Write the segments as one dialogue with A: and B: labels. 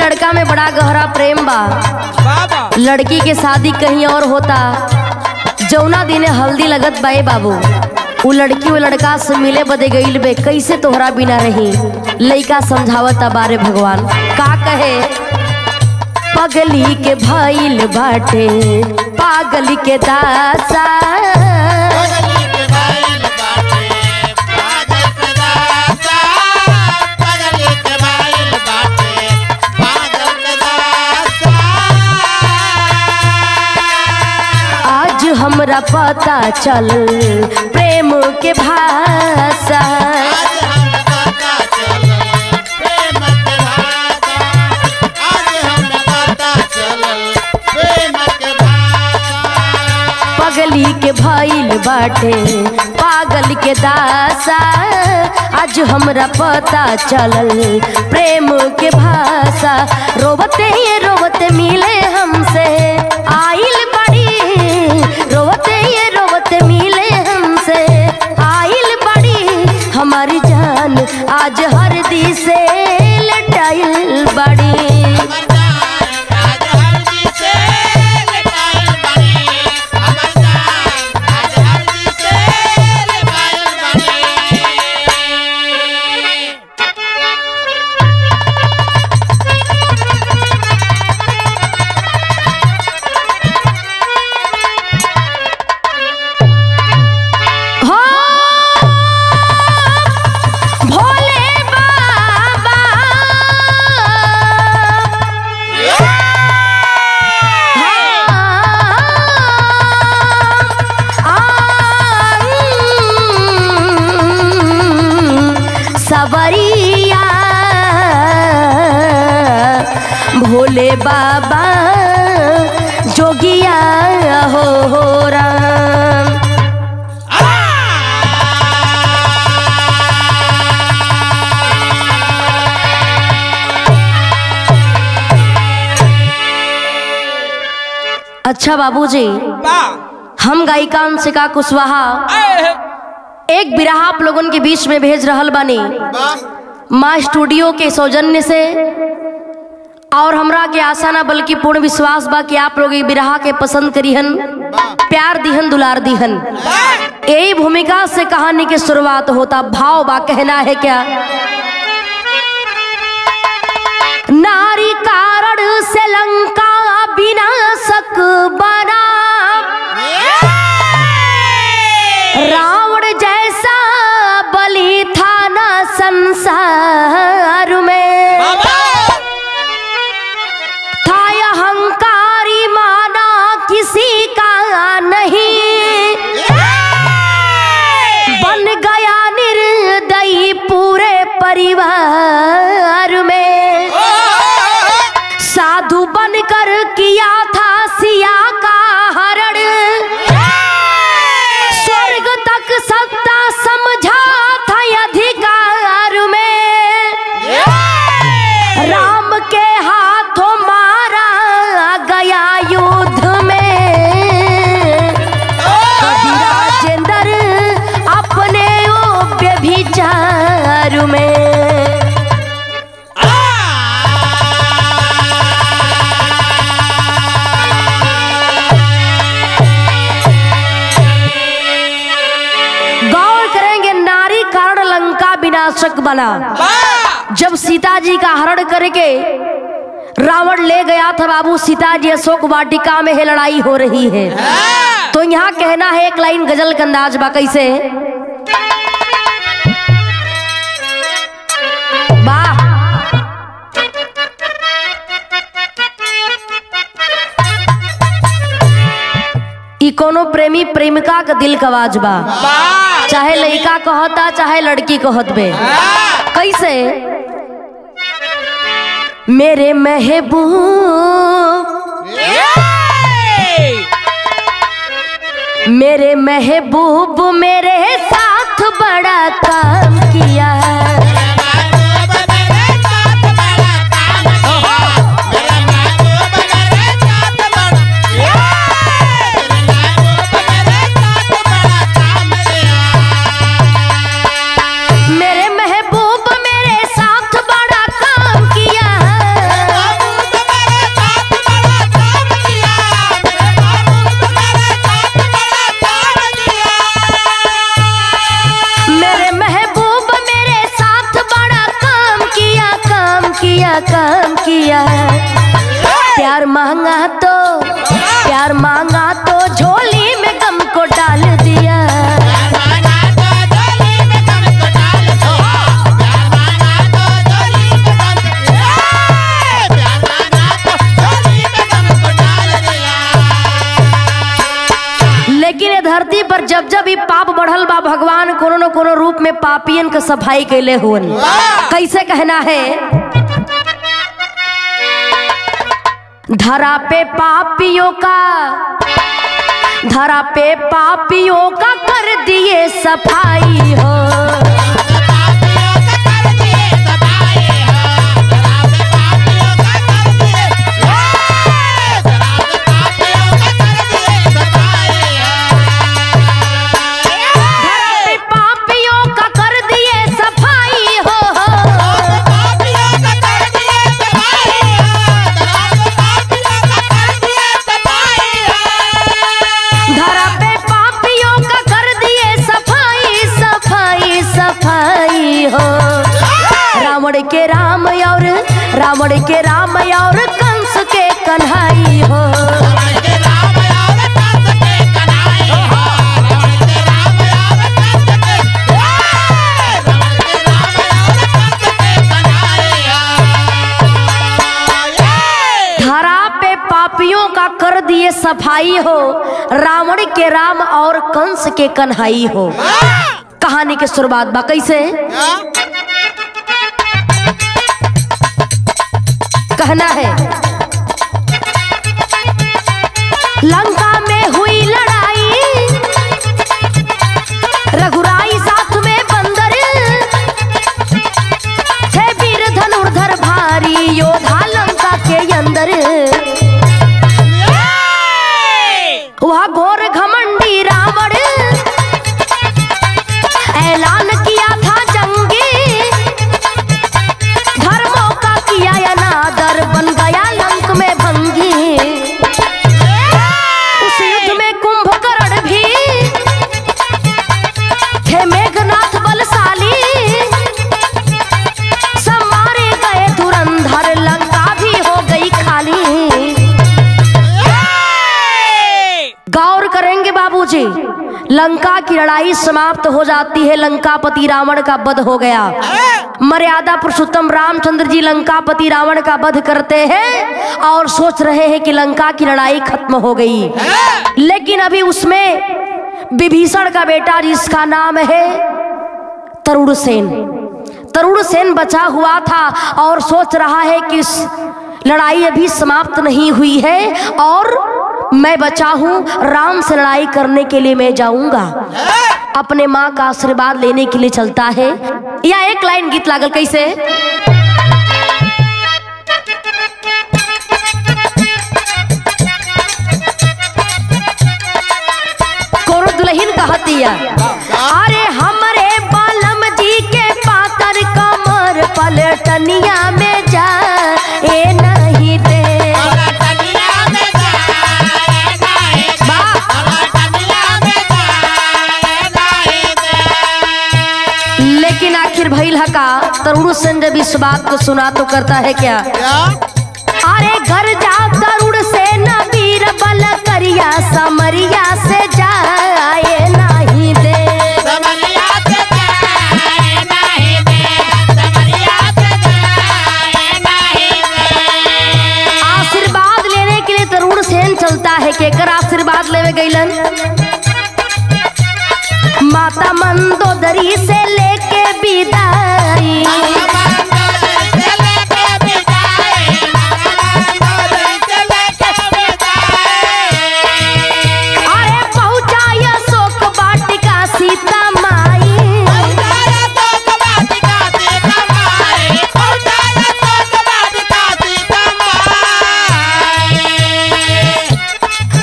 A: लड़का में बड़ा गहरा प्रेम बा। लड़की के शादी कहीं और होता, जौना दिने हल्दी लगत बाए बाबू, वो लड़की वो लड़का से मिले बदे गईल बे, कैसे तोहरा बिना रही। लइका समझावता बारे भगवान का कहे, पगली के भइल बाटे पागल के दासा, हमरा पता चल प्रेम के भाषा, पगली के भइल बाटे पागल के दासा, आज हमरा पता चलल प्रेम के भाषा। रोवते मिले हमसे आइल बड़ी, रोवते मिले हमसे आइल बड़ी, हमारी जान आज हरदी से लटाइल बड़ी। सवरिया भोले बाबा जोगिया हो राम। अच्छा बाबूजी, हम गायिका अंशिका कुशवाहा एक बिरहा आप लोगन के बीच में भेज रहल बानी माँ स्टूडियो के सौजन्य से, और हमरा के आशा ना बल्कि पूर्ण विश्वास बा कि आप लोग बिरहा के पसंद करिहन, प्यार दिहन, दुलार दिहन। यही भूमिका से कहानी की शुरुआत होता। भाव बा, कहना है क्या, नारी कारण से लंका विनाशक बना, रावण जैसा बलि था ना संसार में, था अहंकारी माना किसी का नहीं, बन गया निर्दयी पूरे परिवार में, साधु बनकर किया था सिया का हरण, स्वर्ग तक सत्ता समझा था अधिकार में, राम के हाथों मारा गया युद्ध में, राजेंद्र अपने व्यभिचार में। विनाशक बना। जब सीता जी का हरण करके रावण ले गया था बाबू, सीता जी अशोक वाटिका में है, लड़ाई हो रही है। तो यहाँ कहना है एक लाइन गजल का अंदाज बा, कैसे, वाह, ई कोनो प्रेमी प्रेमिका का दिल का आवाज बा, चाहे लड़का कहता चाहे लड़की कहत बे। कैसे, मेरे महबूब मेरे महबूब मेरे साथ बड़ा काम किया, मेरे महबूब मेरे साथ बड़ा काम किया, लेकिन ये धरती पर जब जब भी पाप बढ़ल बा, भगवान कोनो न कोनो रूप में पापियन के सफाई कैले हुन। कैसे कहना है? धरा पे पापियों का कर दिए सफाई हो। रावण के राम और कंस के कन्हई हो। धरा पे पापियों का कर दिए सफाई हो, रावण के राम और कंस के कन्हई हो। कहानी के शुरुआत बा कैसे? कहना है, लंका में हुई लड़ाई, रघुराई साथ में बंदर, थे वीर धनुर्धर भारी योधा लंका के अंदर। वह घोर घमंडी रावण ऐलान किया था जंगी, धर्मों का किया अनादर, बन गया लंक में भंगी। उस युद्ध में कुंभकर्ण भी थे मेघनाथ बलशाली, सब मारे गए धुरंधर, लंका भी हो गई खाली। गौर करेंगे बाबूजी, लंका की लड़ाई समाप्त हो जाती है, लंकापति रावण का वध हो गया। मर्यादा पुरुषोत्तम रामचंद्र जी लंकापति रावण का वध करते हैं और सोच रहे हैं कि लंका की लड़ाई खत्म हो गई। लेकिन अभी उसमें विभीषण का बेटा जिसका नाम है तरुण सेन बचा हुआ था और सोच रहा है कि लड़ाई अभी समाप्त नहीं हुई है और मैं बचा हूं, राम से लड़ाई करने के लिए मैं जाऊंगा। अपने माँ का आशीर्वाद लेने के लिए चलता है। या एक लाइन गीत लागल कैसे? कोनो दुल्हन कहतिया, अरे हमरे बालम जी के पातर कमर पलटनिया में जा ए नहीं दे। लेकिन आखिर भइल हका, तरुण सेन जब इस बात को सुना तो करता है क्या? अरे घर जा तरुण सेन वीर बल करिया, समरिया से जाए नहीं दे। आशीर्वाद लेने के लिए तरुण सेन चलता है। केकर आशीर्वाद लेवे गईलन? माता मंदोदरी से लेके विदाई, अरे पहुंचाया शोक वाटिका सीता माई।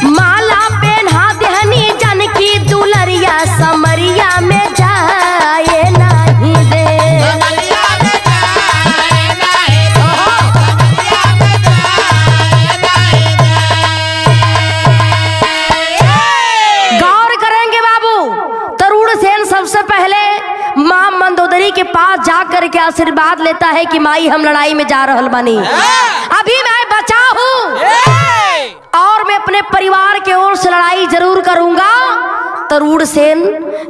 A: माला पहना देहनी जानकी दुलरिया, समरिया में जाए नहीं दे। गौर करेंगे बाबू, तरुण सेन सबसे पहले मां मंदोदरी के पास जाकर के आशीर्वाद लेता है कि माई हम लड़ाई में जा रहल बानी, अभी मैं बचा हूँ और मैं अपने परिवार के ओर से लड़ाई जरूर करूंगा, तरुण सेन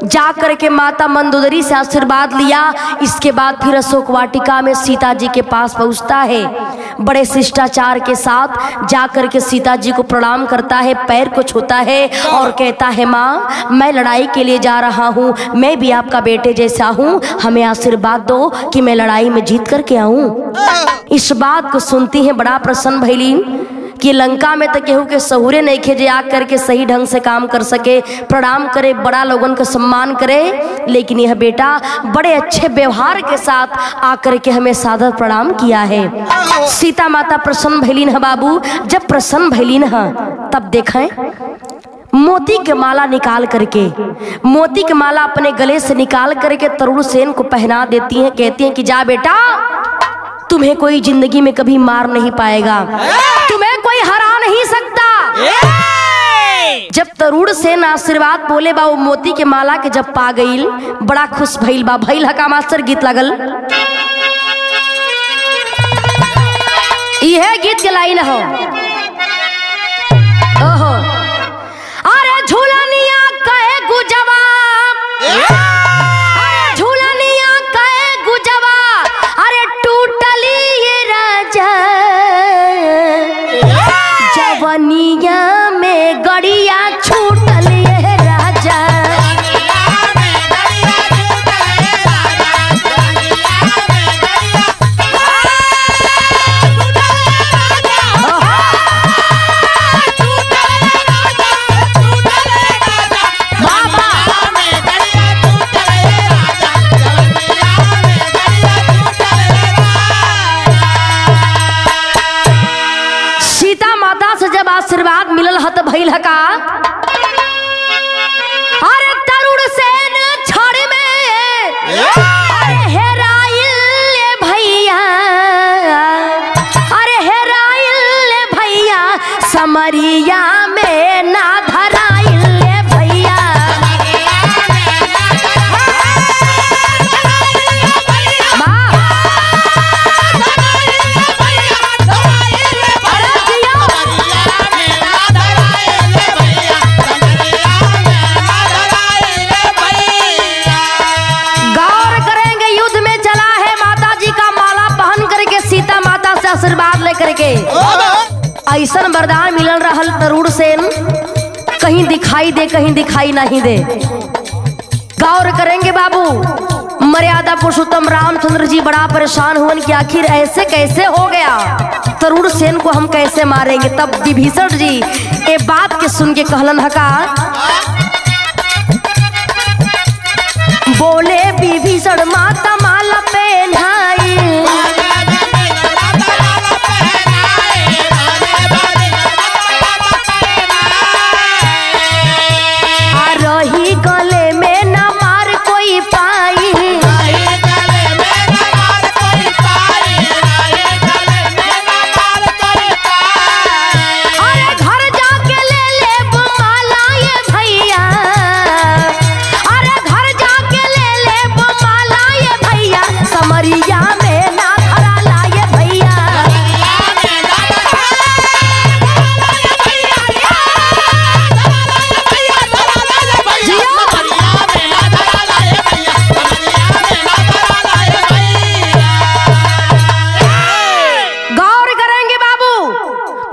A: जा करके माता मंदोदरी से आशीर्वाद लिया। इसके बाद फिर अशोक वाटिका में सीता जी के पास पहुंचता है। बड़े शिष्टाचार के साथ जा करके सीता जी को प्रणाम करता है, पैर को छूता है और कहता है, माँ मैं लड़ाई के लिए जा रहा हूँ, मैं भी आपका बेटे जैसा हूँ, हमें आशीर्वाद दो कि मैं लड़ाई में जीत करके आऊँ। इस बात को सुनती है बड़ा प्रसन्न भइली कि लंका में तो केहू के सहुरे नहीं खे जे आकर के सही ढंग से काम कर सके, प्रणाम करे, बड़ा लोगन का सम्मान करे, लेकिन यह बेटा बड़े अच्छे व्यवहार के साथ आकर के हमें सादर प्रणाम किया है। सीता माता प्रसन्न भइलीन है बाबू। जब प्रसन्न भइलीन है तब देखें मोती के माला निकाल करके, मोती के माला अपने गले से निकाल करके तरुण सेन को पहना देती हैं। कहती हैं कि जा बेटा, तुम्हें कोई जिंदगी में कभी मार नहीं पाएगा, तुम्हें कोई हरा नहीं सकता। जब तरुण सेन आशीर्वाद बोले बा, वो मोती के माला के जब पा गईल, बड़ा खुश भइल बा। भइल हका मास्टर गीत लगल, यह गीत के लाइन हो, ओहो अरे झूलनिया कहे गुजवा, अरे झूलनिया कहे गुजवा, अरे टूटली ये राजा जवनिया में गड़िया छूटल ये राजा। जब आशीर्वाद मिलल हत भइल हका, अरे तरुण सेन छड़ में अरे हेराइल भैया, अरे हेराइल भैया, समरिया में ना धराइल भैया। आशीर्वाद लेकर के ऐसा वरदान मिलल रहल तरुण सेन, कहीं दिखाई दे कहीं दिखाई नहीं दे। गौर करेंगे बाबू, मर्यादा पुरुषोत्तम रामचंद्र जी बड़ा परेशान हुए कि आखिर ऐसे कैसे हो गया, तरुण सेन को हम कैसे मारेंगे। तब विभीषण जी ये बात के सुन के कहलन हका, बोले विभीषण माता माला पहनाई, रही गले में न मार कोई पाई, अरे घर जाके ले ले माला ये भैया, अरे घर जाके ले ले माला ये भैया, समरिया में ना धरा ला ये भैया।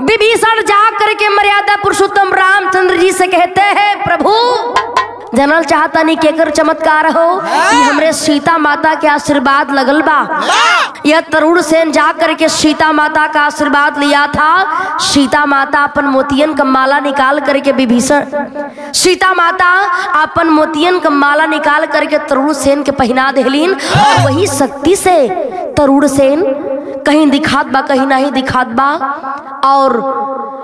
A: विभीषण जा करके मर्यादा पुरुषोत्तम रामचंद्र जी से कहते हैं, प्रभु जनल चाहता नहीं केकर चमत्कार हो कि हमरे सीता माता के आशीर्वाद लगल बा। यह तरुण सेन जा करके सीता माता का आशीर्वाद लिया था। सीता माता अपन मोतियन का माला निकाल करके विभीषण, सीता माता अपन मोतियन का माला निकाल करके तरुण सेन के पहना देलीन, और वही शक्ति से तरुण सेन कहीं दिखात बा कहीं नहीं दिखात बा। और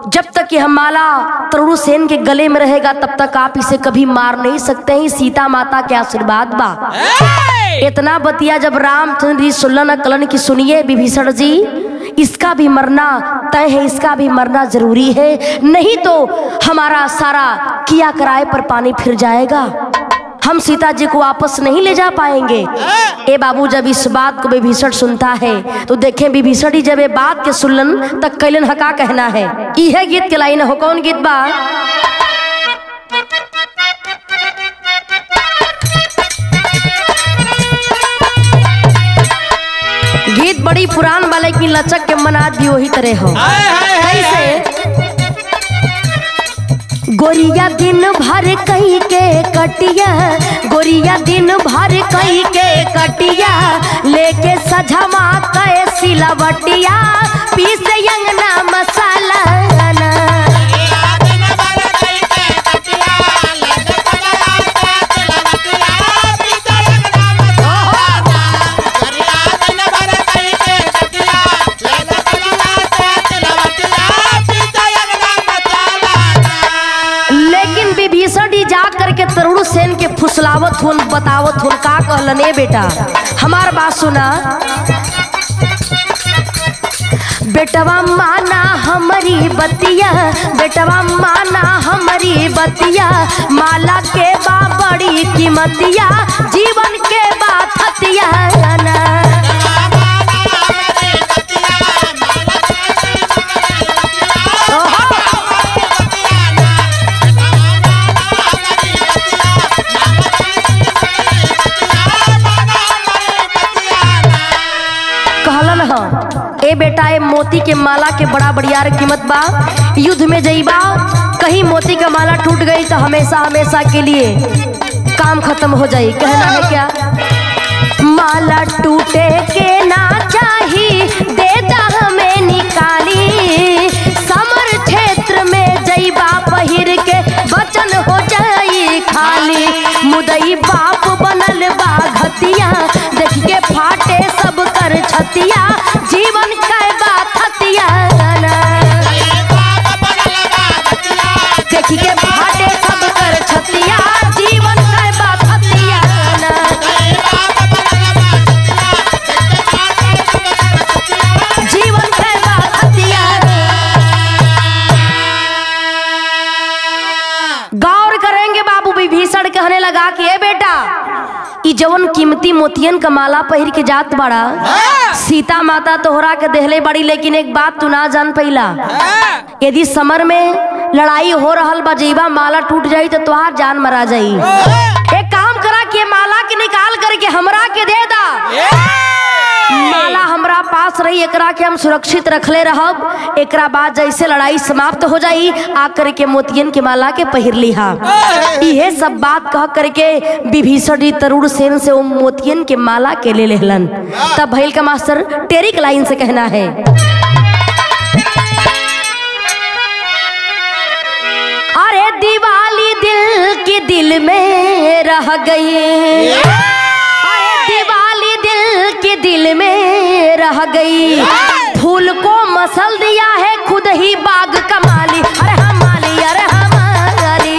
A: जब तक यह माला तरुण सेन के गले में रहेगा तब तक आप इसे कभी मार नहीं सकते हैं। सीता माता के आशीर्वाद बा। इतना बतिया जब रामचंद्र जी सुनलन कलन की, सुनिए विभीषण जी, इसका भी मरना तय है, इसका भी मरना जरूरी है, नहीं तो हमारा सारा किया कराए पर पानी फिर जाएगा, हम सीता जी को वापस नहीं ले जा पाएंगे। ए बाबू, जब इस बात को विभीषण सुनता है तो देखें विभीषण ही जब ये बात के सुनलन तक कैलन हका कहना है। यह गीत के लाइन हो, कौन गीत बा? कि लचक के मना दी वही तरह हो। कैसे गोरिया दिन भर कहीं के कटिया, गोरिया दिन भर कहीं के कटिया, लेके सझमा के सिलवटिया, पीस अंगना मसाला ना। तरुण सेन के फुसलावत हुन, बतावत हुन का कहलन। ए बेटा हमार बात सुना, बेटवा माना हमारी बतिया, बेटवा माना हमारी बतिया, माला के बा बड़ी कीमतिया, जीवन के बात हतिया ना। ए बेटा ए मोती के माला के बड़ा बढ़िया कीमत बा, युद्ध में जइबा कहीं मोती का माला टूट गई तो हमेशा हमेशा के लिए काम खत्म हो जाई। कहना है क्या, माला टूटे के ना चाहिए, देता हमें निकाली, समर क्षेत्र में जइबा पहिर के बचन हो जाई खाली, मुदई बाप बनल बा घतिया, देख के फाटे सब कर छतिया, जीवन के बात हतिया ना। देख के फाटे सब कर छतिया, जीवन के बात हतिया ना। जीवन के बात हतिया। गौर करेंगे बाबू विभीषण कहने लगा कि ए बेटा ई जवन कीमती मोतियन का माला पहिर के जात बड़ा, सीता माता तोहरा के देहले बड़ी, लेकिन एक बात तू ना जान पहिला, यदि समर में लड़ाई हो रहल बा, जीवा माला टूट जाई तो तुहार जान मरा जाई। एक काम करा कि माला के निकाल करके हमरा के दे दा, माला हमरा पास रही, एकरा के हम सुरक्षित रखले रहब, एकरा बाद जैसे लड़ाई समाप्त हो जाई आकर के मोतियन के माला के पहिर लिहा। यह सब बात कह करके विभीषण जी तरुण सेन से वो मोतियन के माला के ले लेहलन। तब भैल का मास्टर टेरिक लाइन से कहना है, अरे दिवाली दिल की दिल में रह गई, अरे दिवाली दिल के दिल में रह गई, फूल को मसल दिया है खुद ही बाग का माली, अरे हम माली, अरे हम माली।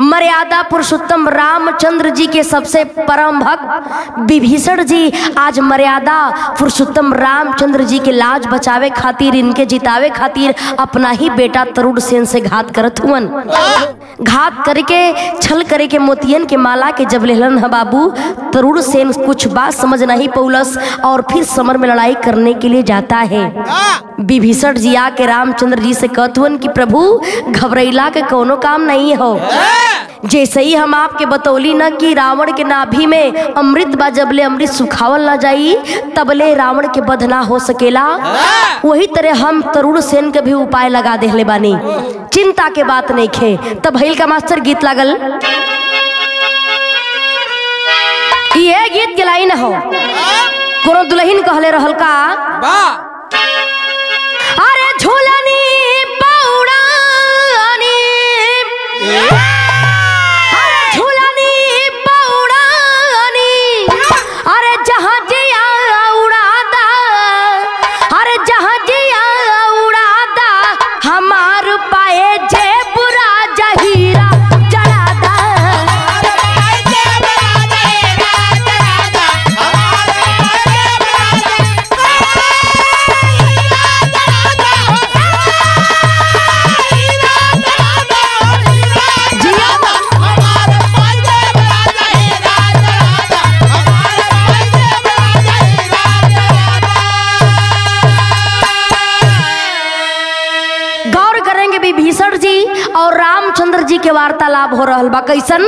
A: मर्यादा पुरुषोत्तम रामचंद्र जी के सबसे परम भक्त विभीषण जी आज मर्यादा पुरुषोत्तम रामचंद्र जी के लाज बचावे खातिर, इनके जितावे खातिर अपना ही बेटा तरुण सेन से घात करत हुवन। घात करके छल करे के मोतियन के माला के जब लेहलन है बाबू, तरुण सेन कुछ बात समझ नहीं पौलस और फिर समर में लड़ाई करने के लिए जाता है। विभीषण जी आके रामचंद्र जी से कहतुन कि प्रभु घबराइला के कोनो काम नहीं हो, जैसे ही हम आपके बतौली न कि रावण के नाभि में अमृत बा, जबले अमृत सुखावल ना जाई तबले रावण के वध ना हो सकेला, वही तरह हम तरुण सेन के भी उपाय लगा देहले बानी, चिंता के बात नहीं खे। तब भैल का मास्टर गीत लागल, ये गीत के लाइन हो, कोनो दुल्हन कहले रहल का, अरे झूलनी पौड़ानी, अरे जहाँ जिया उड़ादा, अरे जहाँ जिया उड़ादा, हमार पाए जे बुरा जहीरा जड़ादा। विभीषण जी और रामचंद्र जी के वार्तालाप हो रहल बा, कैसन,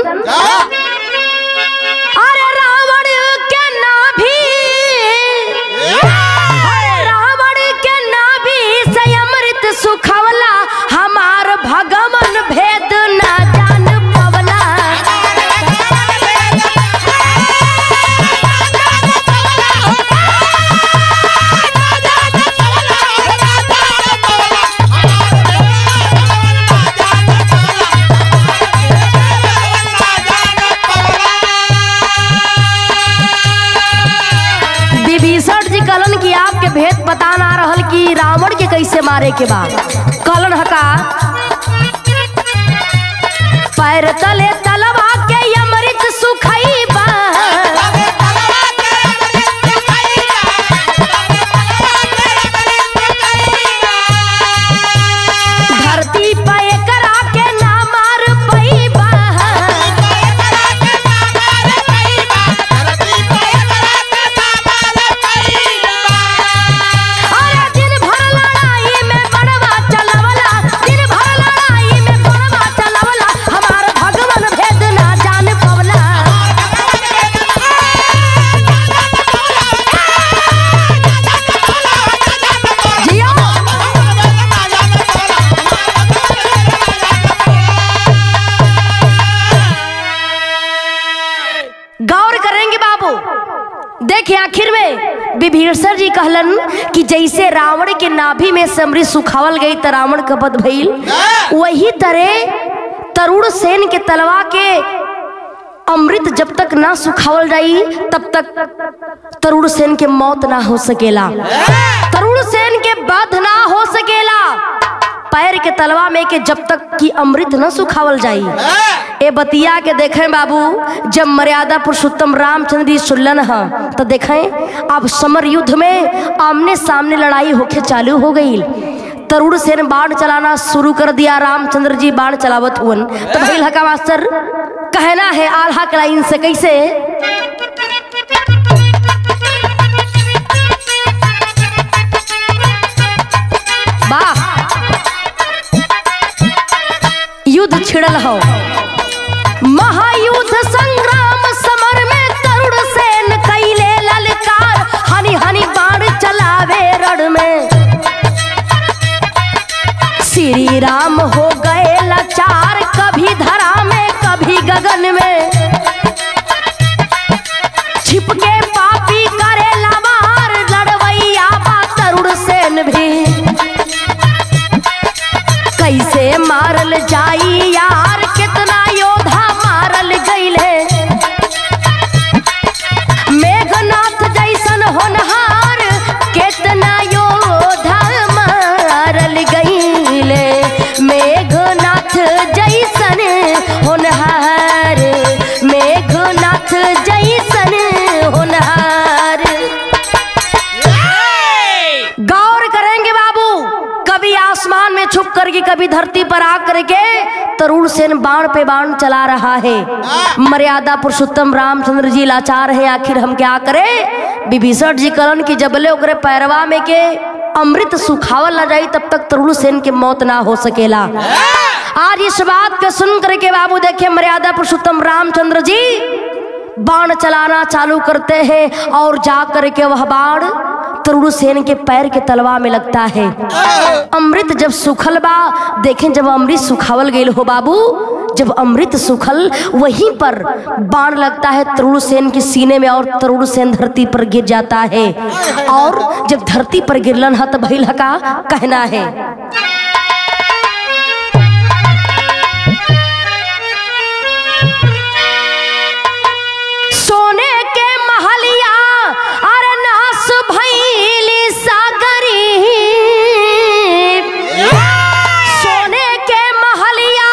A: अरे रावण के नाभि करे के बाद कहलन हका पैर तले तलवा के अमृत सुखैबा धरती पे करा के ना मार पैबा अरे दिन भर लड़ाई में बनवा चलवला दिन भर लड़ाई में बनवा चलवला हमार भगवान भेद ना जान पवला जियो गौर करेंगे बाबू। देखिए आखिर में विभीषण जी कहलन कि जैसे रावण के नाभि में से अमृत सुखावल गई त रावण का वध भइल, वही तरह तरुण सेन के तलवा के अमृत जब तक ना सुखावल जाई तब तक तरुण सेन के मौत ना हो सकेला, तरुण सेन के वध ना हो सकेला पैर के तलवा में के जब तक कि अमृत न सुखावल जाई। ए बतिया के देखें बाबू, जब मर्यादा पुरुषोत्तम रामचंद्र जी सुनलन है तो देखें अब समर युद्ध में आमने सामने लड़ाई होके चालू हो गई। तरुण सेन बाण चलाना शुरू कर दिया, रामचंद्र जी बाण चलावत हुवन तो भइल हका मास्टर कहना है आल्हा के लाइन से कैसे वाह युद्ध छिड़ल हो महायुद्ध संग्राम समर में तरुण सेन कैले ललकार हनी हनी बाण चलावे रण में श्री राम हो गए लाचार कभी धरा में कभी गगन में छिपके पापी करे लवार लड़वैया बा तरुण सेन भी कैसे मारल जाई यार कितना योद्धा मारल गईले मेघनाथ जैसन होनहार कितना योद्धा मारल गईले मेघनाथ जैसन होनहार मेघनाथ जैसन होनहार। गौर करेंगे बाबू, कभी आसमान में छुप करके कभी धरती पर आ करके तरुण सेन बाण पे बाण चला रहा है। मर्यादा पुरुषोत्तम रामचंद्र जी लाचार है, आखिर हम क्या करें। विभीषण जी कहलन कि जबले ओकरे पैरवा में के अमृत सुखावल न जाई तब तक तरुण सेन के मौत ना हो सकेला। आज इस बात को सुन करके बाबू देखे मर्यादा पुरुषोत्तम रामचंद्र जी बाण चलाना चालू करते हैं और जा करके वह बाण तरुण सेन के पैर के तलवा में लगता है। अमृत जब सुखल बा देखें, जब अमृत सुखावल गईल हो बाबू, जब अमृत सुखल वहीं पर बाण लगता है तरुण सेन के सीने में और तरुण सेन धरती पर गिर जाता है। और जब धरती पर गिरलन है तो भइल का कहना है सोने के महलिया अरे नास भइली सागरी सोने के महलिया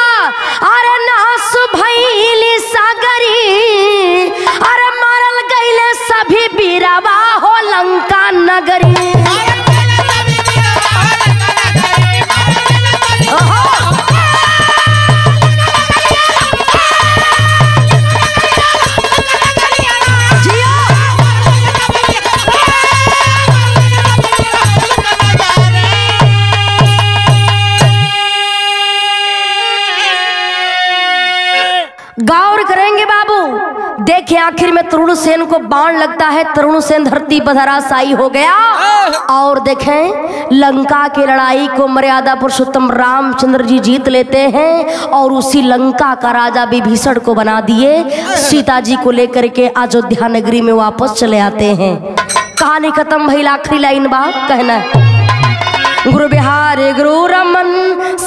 A: अरे नास भइली सागरी अरे मारल गईले सभी बीरावा हो लंका नगरी। गौर करेंगे बाबू, देखिए आखिर में तरुण सेन को बाण लगता है, तरुण सेन धरती पर धराशायी हो गया। और देखें लंका की लड़ाई को मर्यादा पुरुषोत्तम रामचंद्र जी जीत लेते हैं और उसी लंका का राजा विभीषण को बना दिए। सीता जी को लेकर के अयोध्या नगरी में वापस चले आते हैं। कहानी खत्म भइल, आखिरी लाइन बा कहना गुरु बिहारी गुरु रमन